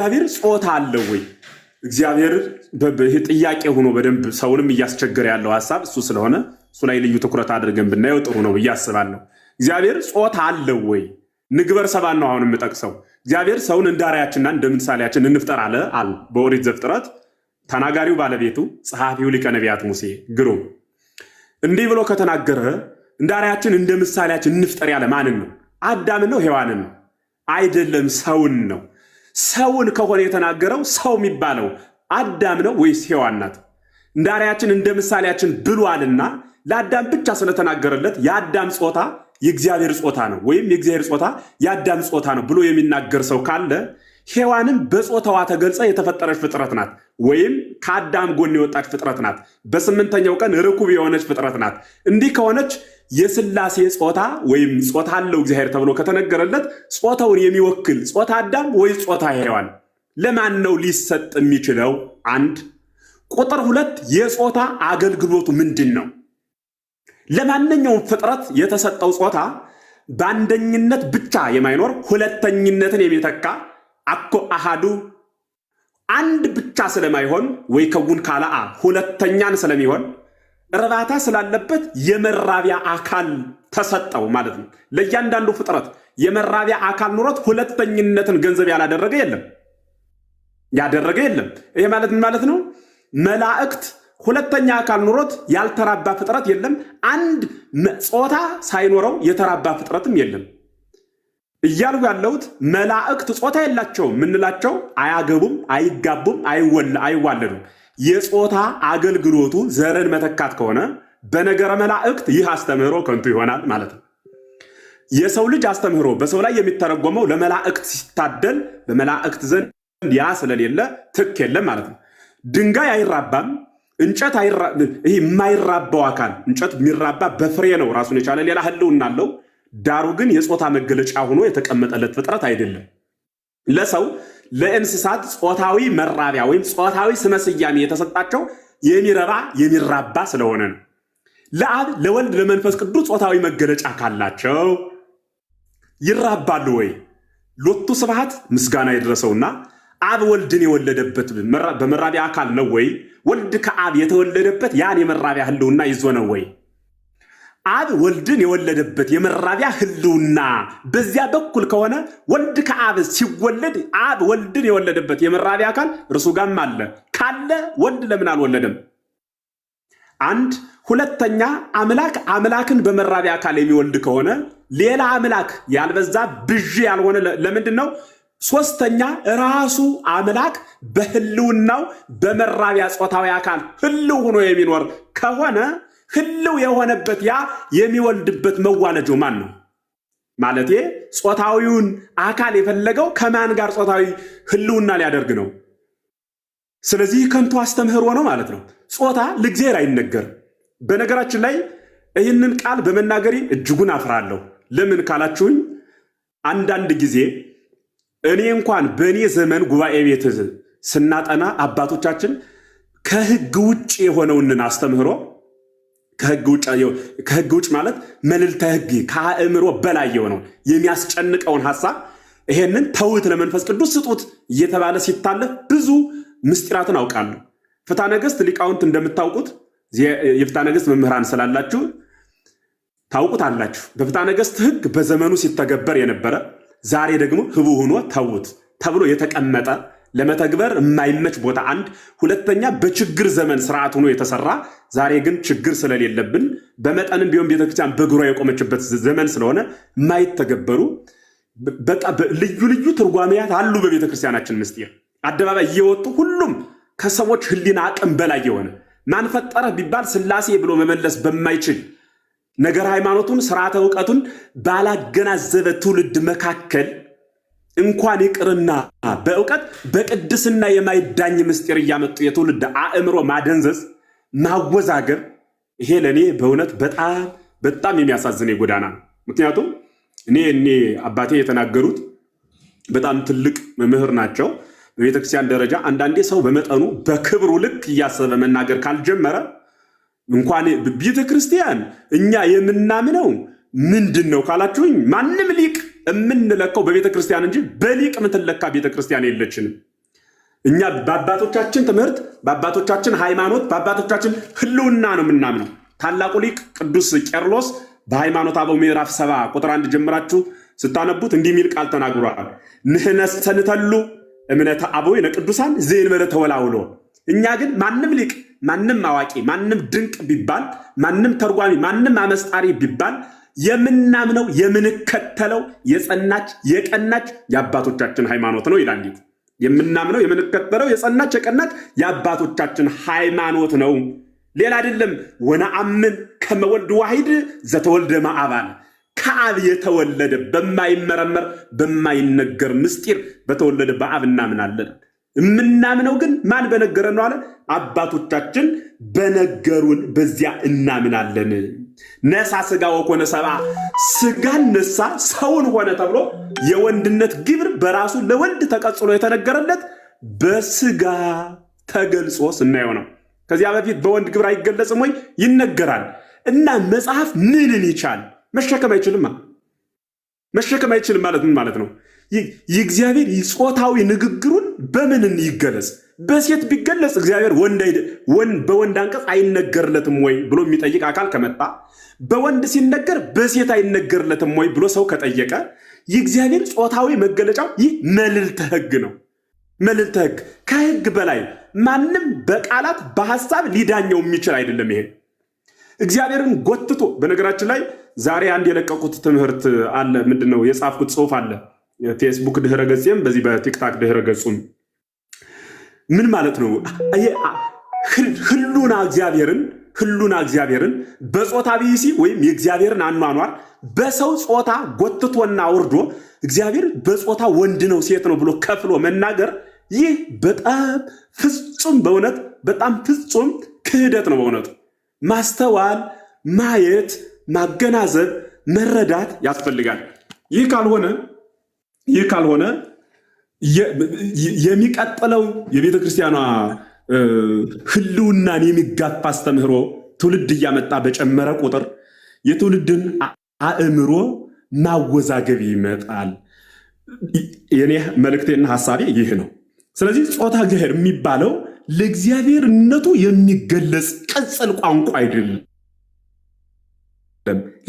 እግዚአብሔር ጾታ አለው ወይ? እግዚአብሔር ጥያቄ ሆኖ በደንብ ሰውንም እያስቸገረ ያለው ሐሳብ እሱ ስለሆነ እሱ ላይ ልዩ ትኩረት አድርገን ብናየው ጥሩ ነው ብዬ አስባለሁ። እግዚአብሔር ጾታ አለው ወይ? ንግበር ሰባን ነው አሁን የምጠቅሰው። እግዚአብሔር ሰውን እንደ አርአያችንና እንደ ምሳሌያችን እንፍጠር አለ በኦሪት ዘፍጥረት። ተናጋሪው ባለቤቱ ጸሐፊው ሊቀ ነቢያት ሙሴ ግሩም እንዲህ ብሎ ከተናገረ እንደ አርአያችን እንደ ምሳሌያችን እንፍጠር ያለ ማንን ነው? አዳምን ነው? ሔዋንን ነው? አይደለም፣ ሰውን ነው። ሰውን ከሆነ የተናገረው ሰው የሚባለው አዳም ነው ወይስ ሔዋን ናት? እንደ አርአያችን እንደ ምሳሌያችን ብሏልና ለአዳም ብቻ ስለተናገረለት የአዳም ጾታ የእግዚአብሔር ጾታ ነው ወይም የእግዚአብሔር ጾታ የአዳም ጾታ ነው ብሎ የሚናገር ሰው ካለ ሔዋንም በጾታዋ ተገልጻ የተፈጠረች ፍጥረት ናት ወይም ከአዳም ጎን የወጣች ፍጥረት ናት። በስምንተኛው ቀን ርኩብ የሆነች ፍጥረት ናት። እንዲህ ከሆነች የሥላሴ ጾታ ወይም ጾታ አለው እግዚአብሔር ተብሎ ከተነገረለት ጾታውን የሚወክል ጾታ አዳም ወይ ጾታ ሔዋን ለማን ነው ሊሰጥ የሚችለው? አንድ ቁጥር ሁለት የጾታ አገልግሎቱ ምንድን ነው? ለማንኛውም ፍጥረት የተሰጠው ጾታ በአንደኝነት ብቻ የማይኖር ሁለተኝነትን የሚተካ አኮ አሃዱ አንድ ብቻ ስለማይሆን ወይ ከውን ካላአ ሁለተኛን ስለሚሆን እርባታ ስላለበት የመራቢያ አካል ተሰጠው ማለት ነው። ለእያንዳንዱ ፍጥረት የመራቢያ አካል ኑሮት ሁለተኝነትን ገንዘብ ያላደረገ የለም፣ ያደረገ የለም። ይሄ ማለት ምን ማለት ነው? መላእክት ሁለተኛ አካል ኑሮት ያልተራባ ፍጥረት የለም። አንድ ጾታ ሳይኖረው የተራባ ፍጥረትም የለም እያልሁ ያለሁት መላእክት ጾታ የላቸውም ምንላቸው አያገቡም፣ አይጋቡም፣ አይዋለዱም። የጾታ አገልግሎቱ ዘርን መተካት ከሆነ በነገረ መላእክት ይህ አስተምህሮ ከንቱ ይሆናል ማለት ነው። የሰው ልጅ አስተምህሮ በሰው ላይ የሚተረጎመው ለመላእክት ሲታደል በመላእክት ዘንድ ያ ስለሌለ ትክ የለም ማለት ነው። ድንጋይ አይራባም፣ እንጨት ይህ የማይራባው አካል እንጨት የሚራባ በፍሬ ነው፣ ራሱን የቻለ ሌላ ህልውና አለው። ዳሩ ግን የጾታ መገለጫ ሆኖ የተቀመጠለት ፍጥረት አይደለም። ለሰው ለእንስሳት ጾታዊ መራቢያ ወይም ጾታዊ ስመ ስያሜ የተሰጣቸው የሚራባ ስለሆነ ነው። ለአብ ለወልድ ለመንፈስ ቅዱስ ጾታዊ መገለጫ ካላቸው ይራባሉ ወይ? ሎቱ ስብሐት ምስጋና ይድረሰውና አብ ወልድን የወለደበት በመራቢያ አካል ነው ወይ? ወልድ ከአብ የተወለደበት ያን የመራቢያ ህልውና ይዞ ነው ወይ? አብ ወልድን የወለደበት የመራቢያ ህልውና በዚያ በኩል ከሆነ ወልድ ከአብ ሲወለድ አብ ወልድን የወለደበት የመራቢያ አካል እርሱ ጋርም አለ ካለ ወልድ ለምን አልወለደም? አንድ ሁለተኛ አምላክን በመራቢያ አካል የሚወልድ ከሆነ ሌላ አምላክ ያልበዛ ብዥ ያልሆነ ለምንድን ነው? ሶስተኛ ራሱ አምላክ በህልውናው በመራቢያ ጾታዊ አካል ህልው ሆኖ የሚኖር ከሆነ ህልው የሆነበት ያ የሚወልድበት መዋለጃው ማን ነው? ማለቴ ጾታዊውን አካል የፈለገው ከማን ጋር ጾታዊ ህልውና ሊያደርግ ነው? ስለዚህ ከንቱ አስተምህሮ ነው ማለት ነው። ጾታ ለእግዚአብሔር አይነገርም። በነገራችን ላይ ይህንን ቃል በመናገሬ እጅጉን አፍራለሁ። ለምን ካላችሁኝ አንዳንድ ጊዜ እኔ እንኳን በእኔ ዘመን ጉባኤ ቤት ስናጠና አባቶቻችን ከህግ ውጭ የሆነውን አስተምህሮ ከህግ ውጭ ማለት መልዕልተ ህግ ከአእምሮ በላይ የሆነው የሚያስጨንቀውን ሐሳብ ይሄንን ተውት ለመንፈስ ቅዱስ ስጡት እየተባለ ሲታለፍ ብዙ ምስጢራትን አውቃለሁ። ፍትሐ ነገሥት ሊቃውንት እንደምታውቁት የፍትሐ ነገሥት መምህራን ስላላችሁ ታውቁት አላችሁ። በፍትሐ ነገሥት ህግ በዘመኑ ሲተገበር የነበረ ዛሬ ደግሞ ህቡ ሆኖ ተውት ተብሎ የተቀመጠ ለመተግበር የማይመች ቦታ አንድ፣ ሁለተኛ በችግር ዘመን ስርዓት ሆኖ የተሰራ ዛሬ ግን ችግር ስለሌለብን በመጠንም ቢሆን ቤተክርስቲያን በእግሯ የቆመችበት ዘመን ስለሆነ የማይተገበሩ በቃ ልዩ ልዩ ትርጓሜያት አሉ። በቤተክርስቲያናችን ምስጢር አደባባይ እየወጡ ሁሉም ከሰዎች ህሊና አቅም በላይ የሆነ ማን ፈጠረ ቢባል ሥላሴ ብሎ መመለስ በማይችል ነገር ሃይማኖቱን ስርዓተ ዕውቀቱን ባላገናዘበ ትውልድ መካከል እንኳን ይቅርና በእውቀት በቅድስና የማይዳኝ ምስጢር እያመጡ የትውልድ አእምሮ ማደንዘዝ ማወዛገብ፣ ይሄ ለእኔ በእውነት በጣም የሚያሳዝን ጎዳና ነው። ምክንያቱም እኔ አባቴ የተናገሩት በጣም ትልቅ መምህር ናቸው። በቤተክርስቲያን ደረጃ አንዳንዴ ሰው በመጠኑ በክብሩ ልክ እያሰበ መናገር ካልጀመረ እንኳን ቤተክርስቲያን እኛ የምናምነው ምንድን ነው ካላችሁኝ ማንም ሊቅ የምንለካው በቤተክርስቲያን እንጂ በሊቅ ምትለካ ቤተክርስቲያን የለችንም። እኛ በአባቶቻችን ትምህርት፣ በአባቶቻችን ሃይማኖት፣ በአባቶቻችን ህልውና ነው የምናምነው። ታላቁ ሊቅ ቅዱስ ቄርሎስ በሃይማኖት አበው ምዕራፍ 7 ቁጥር 1 ጀምራችሁ ስታነቡት እንዲህ የሚል ቃል ተናግሯል። ንሕነሰ ንተሉ እምነተ አበዊነ ቅዱሳን ዘእንበለ ተወላውሎ። እኛ ግን ማንም ሊቅ፣ ማንም አዋቂ፣ ማንም ድንቅ ቢባል፣ ማንም ተርጓሚ፣ ማንም አመስጣሪ ቢባል የምናምነው የምንከተለው የጸናች የቀናች የአባቶቻችን ሃይማኖት ነው ይላል ሊቁ። የምናምነው የምንከተለው የጸናች የቀናች የአባቶቻችን ሃይማኖት ነው፣ ሌላ አይደለም። ወነአምን ከመ ወልድ ዋሂድ ዘተወልደ እምአብ፣ ከአብ የተወለደ በማይመረመር በማይነገር ምስጢር በተወለደ በአብ እናምናለን። የምናምነው ግን ማን በነገረን ነው አለ? አባቶቻችን በነገሩን በዚያ እናምናለን። ነሳ ስጋ ወኮነ ሰብአ፣ ስጋን ነሳ ሰውን ሆነ ተብሎ የወንድነት ግብር በራሱ ለወልድ ተቀጽሎ የተነገረለት በስጋ ተገልጾ ስናየው ነው። ከዚያ በፊት በወንድ ግብር አይገለጽም ወይ? ይነገራል። እና መጽሐፍ ምንን ይቻል? መሸከም አይችልም። መሸከም አይችልም ማለት ምን ማለት ነው? የእግዚአብሔር ጾታዊ ንግግሩን በምን ይገለጽ? በሴት ቢገለጽ እግዚአብሔር በወንድ አንቀጽ አይነገርለትም ወይ ብሎ የሚጠይቅ አካል ከመጣ፣ በወንድ ሲነገር በሴት አይነገርለትም ወይ ብሎ ሰው ከጠየቀ፣ የእግዚአብሔር ጾታዊ መገለጫው ይህ መልዕልተ ሕግ ነው። መልዕልተ ሕግ ከሕግ በላይ ማንም በቃላት በሐሳብ ሊዳኘው የሚችል አይደለም። ይሄ እግዚአብሔርን ጎትቶ፣ በነገራችን ላይ ዛሬ አንድ የለቀቁት ትምህርት አለ። ምንድነው የጻፍኩት ጽሑፍ አለ ፌስቡክ ድህረ ገጽም በዚህ በቲክታክ ድህረ ገጹም። ምን ማለት ነው? ህሉና እግዚአብሔርን በጾታ ቢሲ ወይም የእግዚአብሔርን አኗኗር በሰው ጾታ ጎትቶና አውርዶ እግዚአብሔር በጾታ ወንድ ነው ሴት ነው ብሎ ከፍሎ መናገር፣ ይህ በጣም ፍጹም፣ በእውነት በጣም ፍጹም ክህደት ነው። በእውነቱ ማስተዋል፣ ማየት፣ ማገናዘብ፣ መረዳት ያስፈልጋል። ይህ ካልሆነ የሚቀጥለው የቤተ ክርስቲያኗ ህልውናን የሚጋፋ አስተምህሮ ትውልድ እያመጣ በጨመረ ቁጥር የትውልድን አእምሮ ማወዛገብ ይመጣል። የኔ መልእክቴና ሐሳቤ ይህ ነው። ስለዚህ ጾታ እግዚአብሔር የሚባለው ለእግዚአብሔርነቱ የሚገለጽ ቅጽል ቋንቋ አይደለም፣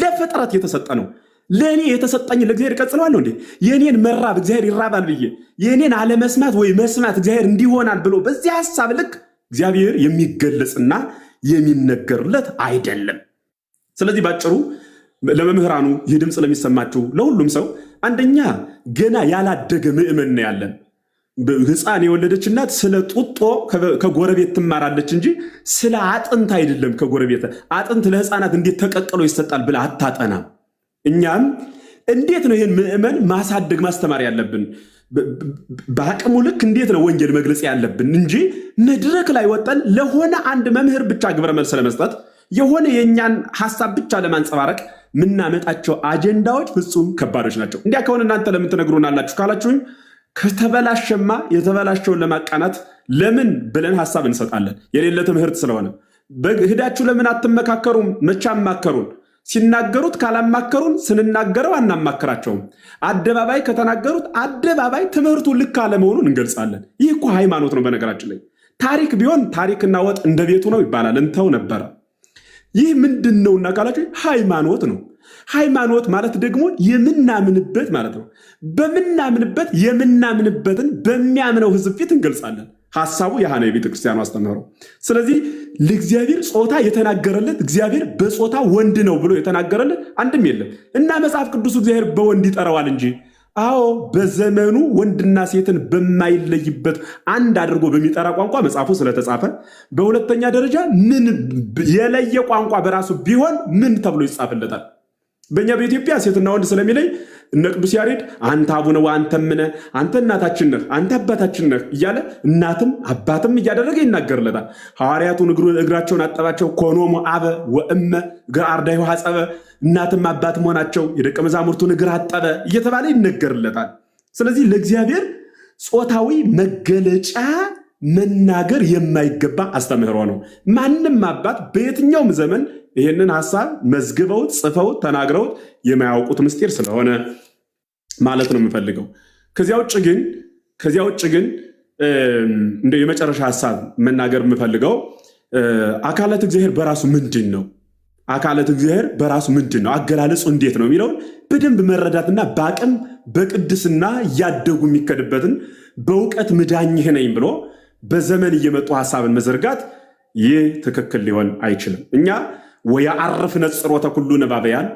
ለፍጥረት የተሰጠ ነው። ለእኔ የተሰጠኝ ለእግዚአብሔር እቀጽለዋለሁ እንዴ? የእኔን መራብ እግዚአብሔር ይራባል ብዬ የእኔን አለመስማት ወይ መስማት እግዚአብሔር እንዲሆናል ብሎ በዚህ ሐሳብ ልክ እግዚአብሔር የሚገለጽና የሚነገርለት አይደለም። ስለዚህ ባጭሩ ለመምህራኑ ይህ ድምፅ ለሚሰማችሁ ለሁሉም ሰው አንደኛ ገና ያላደገ ምእመን ነው ያለን። ሕፃን የወለደች እናት ስለ ጡጦ ከጎረቤት ትማራለች እንጂ ስለ አጥንት አይደለም። ከጎረቤት አጥንት ለሕፃናት እንዴት ተቀቅሎ ይሰጣል ብላ አታጠናም። እኛም እንዴት ነው ይህን ምእመን ማሳደግ ማስተማር ያለብን? በአቅሙ ልክ እንዴት ነው ወንጌል መግለጽ ያለብን እንጂ መድረክ ላይ ወጠን ለሆነ አንድ መምህር ብቻ ግብረ መልስ ለመስጠት የሆነ የእኛን ሐሳብ ብቻ ለማንጸባረቅ ምናመጣቸው አጀንዳዎች ፍጹም ከባዶች ናቸው። እንዲያ ከሆነ እናንተ ለምን ትነግሩናላችሁ ካላችሁኝ፣ ከተበላሸማ የተበላሸውን ለማቃናት ለምን ብለን ሐሳብ እንሰጣለን። የሌለ ትምህርት ስለሆነ ሂዳችሁ ለምን አትመካከሩም? መቼ አማከሩን? ሲናገሩት ካላማከሩን ስንናገረው አናማከራቸውም። አደባባይ ከተናገሩት አደባባይ ትምህርቱ ልክ አለመሆኑን እንገልጻለን። ይህ እኮ ሃይማኖት ነው። በነገራችን ላይ ታሪክ ቢሆን ታሪክና ወጥ እንደ ቤቱ ነው ይባላል፣ እንተው ነበረ። ይህ ምንድን ነውና ካላችሁ ሃይማኖት ነው። ሃይማኖት ማለት ደግሞ የምናምንበት ማለት ነው። በምናምንበት የምናምንበትን በሚያምነው ሕዝብ ፊት እንገልጻለን። ሐሳቡ ያህ ነው የቤተ ክርስቲያኑ አስተምህሮ። ስለዚህ ለእግዚአብሔር ጾታ የተናገረለት እግዚአብሔር በጾታ ወንድ ነው ብሎ የተናገረለት አንድም የለም እና መጽሐፍ ቅዱስ እግዚአብሔር በወንድ ይጠራዋል እንጂ። አዎ በዘመኑ ወንድና ሴትን በማይለይበት አንድ አድርጎ በሚጠራ ቋንቋ መጽሐፉ ስለተጻፈ፣ በሁለተኛ ደረጃ ምን የለየ ቋንቋ በራሱ ቢሆን ምን ተብሎ ይጻፍለታል? በእኛ በኢትዮጵያ ሴትና ወንድ ስለሚለይ እነ ቅዱስ ያሬድ አንተ አቡነ ወአንተ እምነ፣ አንተ እናታችን ነህ አንተ አባታችን ነህ እያለ እናትም አባትም እያደረገ ይናገርለታል። ሐዋርያቱን እግራቸውን አጠባቸው፣ ኮኖሙ አበ ወእመ እግረ አርዳኢሁ ሐጸበ፣ እናትም አባት መሆናቸው የደቀ መዛሙርቱን እግር አጠበ እየተባለ ይነገርለታል። ስለዚህ ለእግዚአብሔር ጾታዊ መገለጫ መናገር የማይገባ አስተምህሮ ነው። ማንም አባት በየትኛውም ዘመን ይህንን ሐሳብ መዝግበውት ጽፈውት ተናግረውት የማያውቁት ምስጢር ስለሆነ ማለት ነው የምፈልገው። ከዚያ ውጭ ግን እንደ የመጨረሻ ሐሳብ መናገር የምፈልገው አካላት እግዚአብሔር በራሱ ምንድን ነው? አካላት እግዚአብሔር በራሱ ምንድን ነው? አገላለጹ እንዴት ነው የሚለውን በደንብ መረዳትና በአቅም በቅድስና እያደጉ የሚከድበትን በእውቀት ምዳኝህ ነኝ ብሎ በዘመን እየመጡ ሐሳብን መዘርጋት ይህ ትክክል ሊሆን አይችልም። እኛ ወያአርፍ ነጽሮተ ኩሉ ነባበያን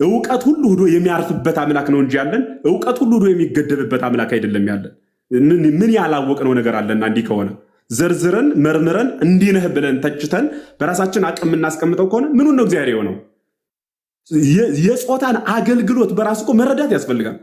እውቀት ሁሉ ሄዶ የሚያርፍበት አምላክ ነው እንጂ ያለን እውቀት ሁሉ ሄዶ የሚገደብበት አምላክ አይደለም ያለን። ምን ያላወቅነው ነገር አለና እንዲህ ከሆነ ዘርዝረን መርምረን እንዲህ ነህ ብለን ተችተን በራሳችን አቅም የምናስቀምጠው ከሆነ ምኑን ነው እግዚአብሔር የሆነው? የጾታን አገልግሎት በራሱ እኮ መረዳት ያስፈልጋል።